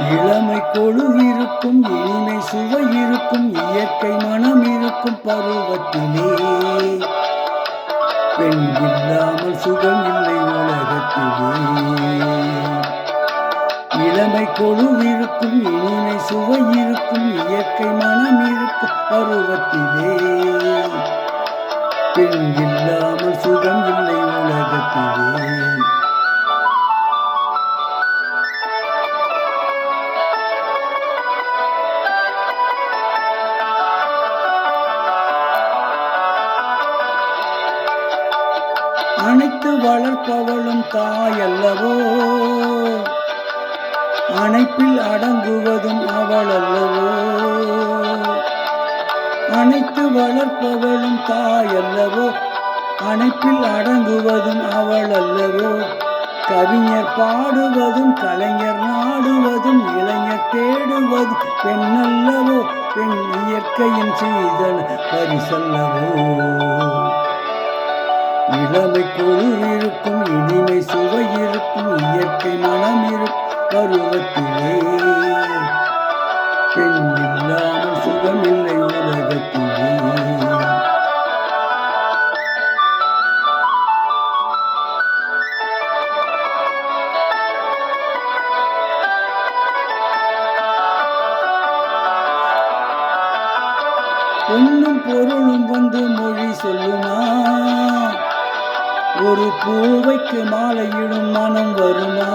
இளமை கொழுவிருக்கும் இனிமை சுவை இருக்கும் இயற்கை மனம் இருக்கும் பருவத்திலே பெண் இல்லாமல் சுகம் இல்லை உலகத்திலே. இளமை கொழுவிருக்கும் இனிமை சுவை இருக்கும் இயற்கை மனம் இருக்கும் பருவத்திலே பெண் இல்லாமல் சுகம் இல்லை உலகத்திலே. அனைத்து வளர்ப்பவளும் தாயல்லவோ, அணைப்பில் அடங்குவதும் அவள் அல்லவோ. அனைத்து வளர்ப்பவளும் தாயல்லவோ, அணைப்பில் அடங்குவதும் அவள் அல்லவோ. கவிஞர் பாடுவதும் கலைஞர் நாடுவதும் இளைஞர் தேடுவதும் பெண்ணல்லவோ. பெண் இயற்கையின் செய்தன பரிசல்லவோ. இளமை கொழுவிருக்கும் இனிமை சுவை இருக்கும் இயற்கை மனம் இருக்கும் பருவத்திலே பெண் இல்லாமல் சுகமில்லை உலகத்திலே. பொன்னும் பொருளும் வந்து மொழி சொல்லுமா, ஒரு பூவைக்கு மாலையிடும் மனம் வருமா.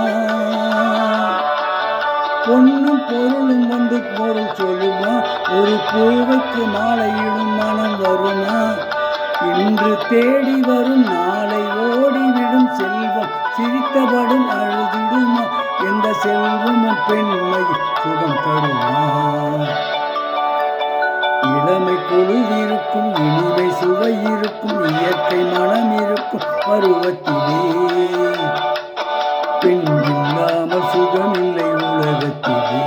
பொன்னும் பொருளும் வந்து பொருள் சொல்லுமா, ஒரு பூவைக்கு மாலையிடும் மனம் வருமா. இன்று தேடி வரும் நாளை ஓடிவிடும் செல்வம் சிரித்தபடும் அழுதிடுமா. எந்த செல்வமும் பெண்மை சுகம் தருமா. இளமை கொழுவிருக்கும் இனிமை சுவை இருக்கும் இயற்கை மனம் இருக்கும் பருவத்திலே பெண் இல்லாமல் சுகமில்லை உலகத்திலே.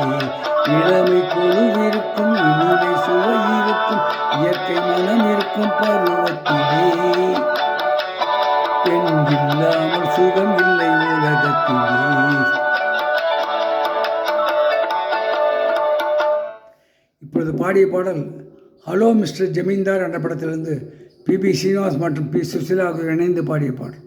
இளமை கொழுவிருக்கும் இனிமை சுவை இருக்கும் இயற்கை மனம் இருக்கும் பருவத்திலே பெண் இல்லாமல் சுகமில்லை உலகத்திலே. இப்பொழுது பாடிய பாடல் ஹலோ மிஸ்டர் ஜமீன்தார் என்ற படத்திலிருந்து பி.பி. ஸ்ரீனிவாஸ் மற்றும் பி. சுசிலா ஆகியோர் இணைந்து பாடிய பாடல்.